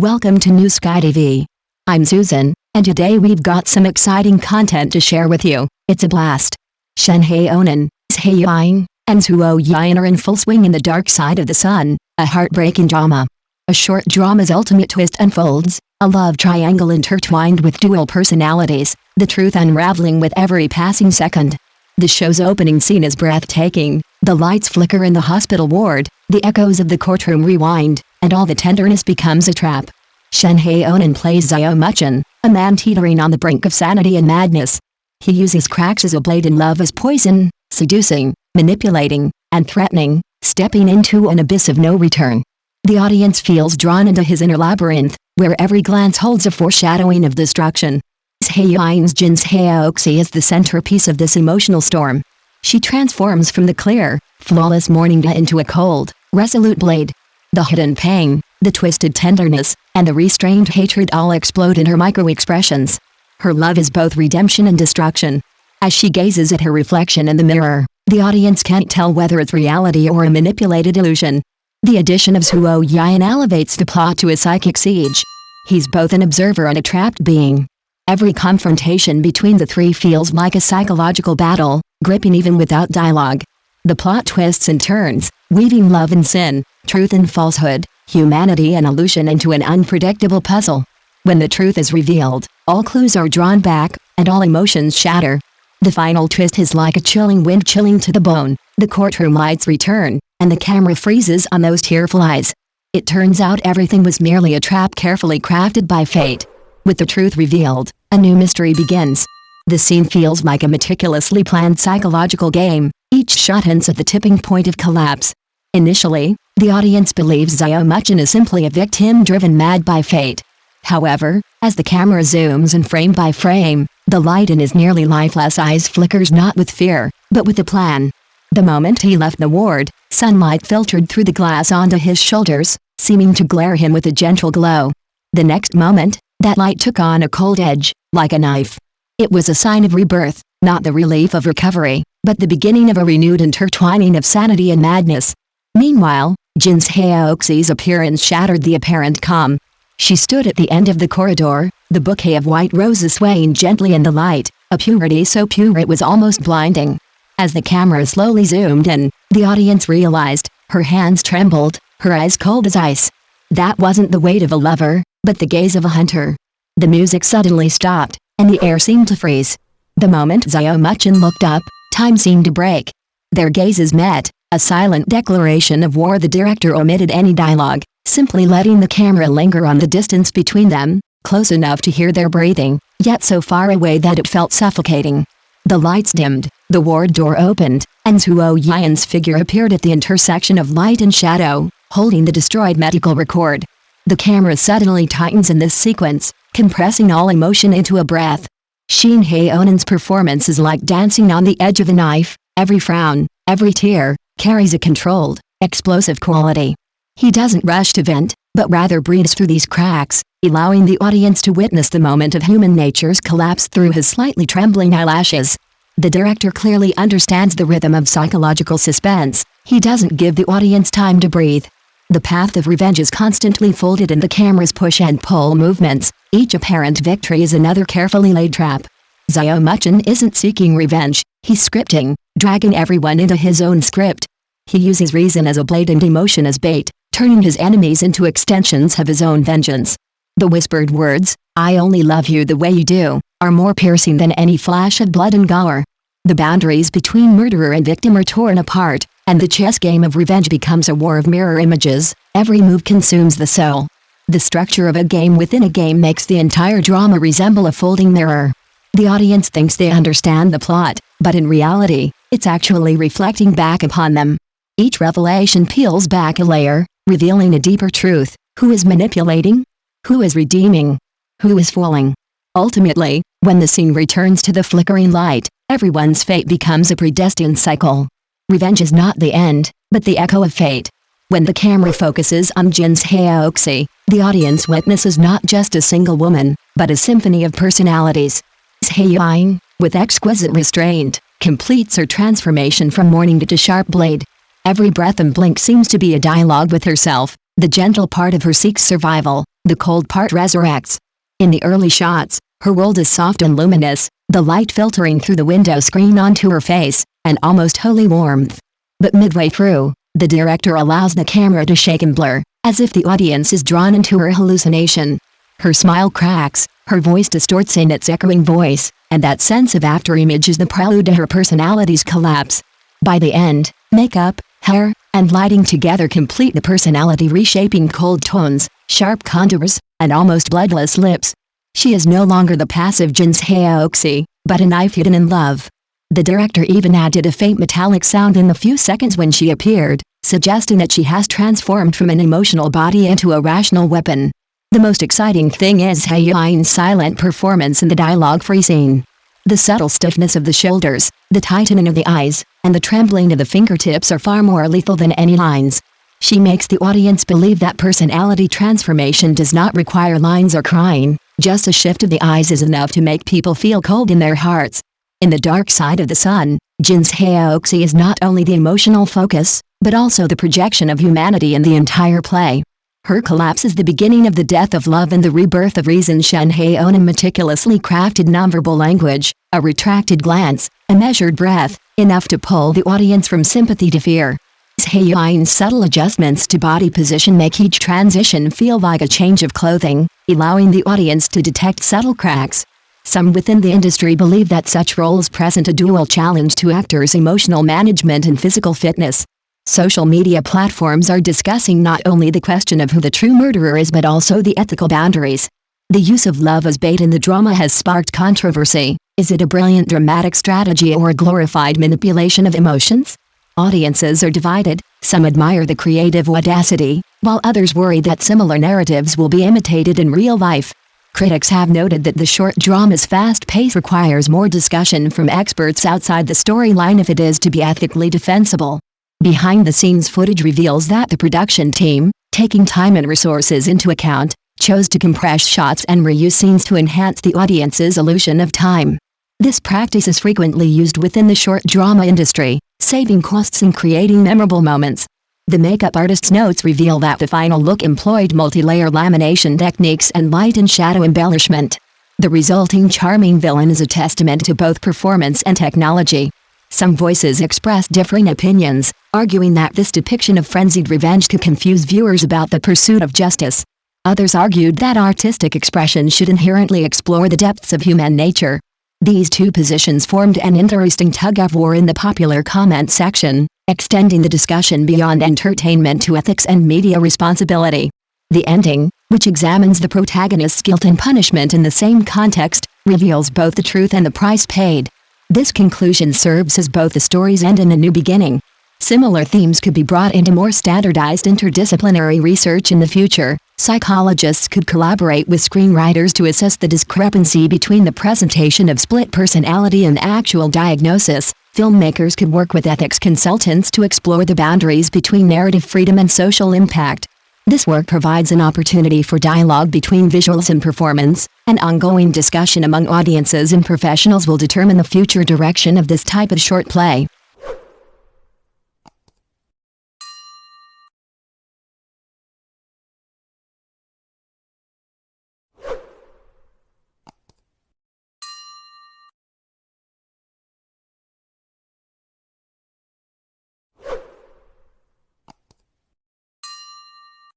Welcome to New Sky TV. I'm Susan, and today we've got some exciting content to share with you. It's a blast. Shen Haonan, Zhai Yiying, and Zhuo Yian are in full swing in The Dark Side of the Sun, a heartbreaking drama. A short drama's ultimate twist unfolds, a love triangle intertwined with dual personalities, the truth unraveling with every passing second. The show's opening scene is breathtaking. The lights flicker in the hospital ward, the echoes of the courtroom rewind, and all the tenderness becomes a trap. Shen Haonan plays Zhai Yiying, a man teetering on the brink of sanity and madness. He uses cracks as a blade and love as poison, seducing, manipulating, and threatening, stepping into an abyss of no return. The audience feels drawn into his inner labyrinth, where every glance holds a foreshadowing of destruction. Zhai Yiying's Jin Haoxi is the centerpiece of this emotional storm. She transforms from the clear, flawless morning dew into a cold, resolute blade. The hidden pain, the twisted tenderness, and the restrained hatred all explode in her micro-expressions. Her love is both redemption and destruction. As she gazes at her reflection in the mirror, the audience can't tell whether it's reality or a manipulated illusion. The addition of Zhuo Yian elevates the plot to a psychic siege. He's both an observer and a trapped being. Every confrontation between the three feels like a psychological battle, gripping even without dialogue. The plot twists and turns, weaving love and sin, truth and falsehood, humanity and illusion into an unpredictable puzzle. When the truth is revealed, all clues are drawn back, and all emotions shatter. The final twist is like a chilling wind chilling to the bone. The courtroom lights return, and the camera freezes on those tearful eyes. It turns out everything was merely a trap carefully crafted by fate. With the truth revealed, a new mystery begins. The scene feels like a meticulously planned psychological game, each shot hints at the tipping point of collapse. Initially, the audience believes Zhai Yiying is simply a victim driven mad by fate. However, as the camera zooms in frame by frame, the light in his nearly lifeless eyes flickers not with fear, but with a plan. The moment he left the ward, sunlight filtered through the glass onto his shoulders, seeming to glare him with a gentle glow. The next moment, that light took on a cold edge, like a knife. It was a sign of rebirth, not the relief of recovery, but the beginning of a renewed intertwining of sanity and madness. Meanwhile, Jin Haoxi's appearance shattered the apparent calm. She stood at the end of the corridor, the bouquet of white roses swaying gently in the light, a purity so pure it was almost blinding. As the camera slowly zoomed in, the audience realized, her hands trembled, her eyes cold as ice. That wasn't the weight of a lover, but the gaze of a hunter. The music suddenly stopped, and the air seemed to freeze. The moment Zhai Yiying looked up, time seemed to break. Their gazes met, a silent declaration of war. The director omitted any dialogue, simply letting the camera linger on the distance between them, close enough to hear their breathing, yet so far away that it felt suffocating. The lights dimmed, the ward door opened, and Zhuo Yian's figure appeared at the intersection of light and shadow, holding the destroyed medical record. The camera suddenly tightens in this sequence, compressing all emotion into a breath. Shen Haonan's performance is like dancing on the edge of a knife. Every frown, every tear, carries a controlled, explosive quality. He doesn't rush to vent, but rather breathes through these cracks, allowing the audience to witness the moment of human nature's collapse through his slightly trembling eyelashes. The director clearly understands the rhythm of psychological suspense. He doesn't give the audience time to breathe. The path of revenge is constantly folded in the camera's push and pull movements. Each apparent victory is another carefully laid trap. Zhai Yiying isn't seeking revenge, he's scripting, dragging everyone into his own script. He uses reason as a blade and emotion as bait, turning his enemies into extensions of his own vengeance. The whispered words, "I only love you the way you do," are more piercing than any flash of blood and gore. The boundaries between murderer and victim are torn apart, and the chess game of revenge becomes a war of mirror images. Every move consumes the soul. The structure of a game within a game makes the entire drama resemble a folding mirror. The audience thinks they understand the plot, but in reality, it's actually reflecting back upon them. Each revelation peels back a layer, revealing a deeper truth. Who is manipulating? Who is redeeming? Who is fooling? Ultimately, when the scene returns to the flickering light, everyone's fate becomes a predestined cycle. Revenge is not the end, but the echo of fate. When the camera focuses on Jin Haoxi, the audience witnesses not just a single woman, but a symphony of personalities. Zhai Yiying, with exquisite restraint, completes her transformation from morning dew to sharp blade. Every breath and blink seems to be a dialogue with herself. The gentle part of her seeks survival, The cold part resurrects. In the early shots, her world is soft and luminous, the light filtering through the window screen onto her face, an almost holy warmth. But midway through, the director allows the camera to shake and blur, as if the audience is drawn into her hallucination. Her smile cracks, her voice distorts in its echoing voice, and that sense of afterimage is the prelude to her personality's collapse. By the end, makeup, hair, and lighting together complete the personality, reshaping cold tones, sharp contours, and almost bloodless lips. She is no longer the passive Jin Haonan, but a knife hidden in love. The director even added a faint metallic sound in the few seconds when she appeared, suggesting that she has transformed from an emotional body into a rational weapon. The most exciting thing is Zhai Yiying's silent performance in the dialogue-free scene. The subtle stiffness of the shoulders, the tightening of the eyes, and the trembling of the fingertips are far more lethal than any lines. She makes the audience believe that personality transformation does not require lines or crying, just a shift of the eyes is enough to make people feel cold in their hearts. In The Dark Side of the Sun, Jin Haonan is not only the emotional focus, but also the projection of humanity in the entire play. Her collapse is the beginning of the death of love and the rebirth of reason. Shen Haonan meticulously crafted nonverbal language, a retracted glance, a measured breath, enough to pull the audience from sympathy to fear. Zhai Yiying's subtle adjustments to body position make each transition feel like a change of clothing, allowing the audience to detect subtle cracks. Some within the industry believe that such roles present a dual challenge to actors' emotional management and physical fitness. Social media platforms are discussing not only the question of who the true murderer is but also the ethical boundaries. The use of love as bait in the drama has sparked controversy. Is it a brilliant dramatic strategy or a glorified manipulation of emotions? Audiences are divided. Some admire the creative audacity, while others worry that similar narratives will be imitated in real life. Critics have noted that the short drama's fast pace requires more discussion from experts outside the storyline if it is to be ethically defensible. Behind-the-scenes footage reveals that the production team, taking time and resources into account, chose to compress shots and reuse scenes to enhance the audience's illusion of time. This practice is frequently used within the short drama industry, saving costs and creating memorable moments. The makeup artist's notes reveal that the final look employed multi-layer lamination techniques and light and shadow embellishment. The resulting charming villain is a testament to both performance and technology. Some voices express differing opinions, arguing that this depiction of frenzied revenge could confuse viewers about the pursuit of justice. Others argued that artistic expression should inherently explore the depths of human nature. These two positions formed an interesting tug-of-war in the popular comment section, extending the discussion beyond entertainment to ethics and media responsibility. The ending, which examines the protagonist's guilt and punishment in the same context, reveals both the truth and the price paid. This conclusion serves as both a story's end and a new beginning. Similar themes could be brought into more standardized interdisciplinary research in the future. Psychologists could collaborate with screenwriters to assess the discrepancy between the presentation of split personality and actual diagnosis. Filmmakers could work with ethics consultants to explore the boundaries between narrative freedom and social impact. This work provides an opportunity for dialogue between visuals and performance. An ongoing discussion among audiences and professionals will determine the future direction of this type of short play.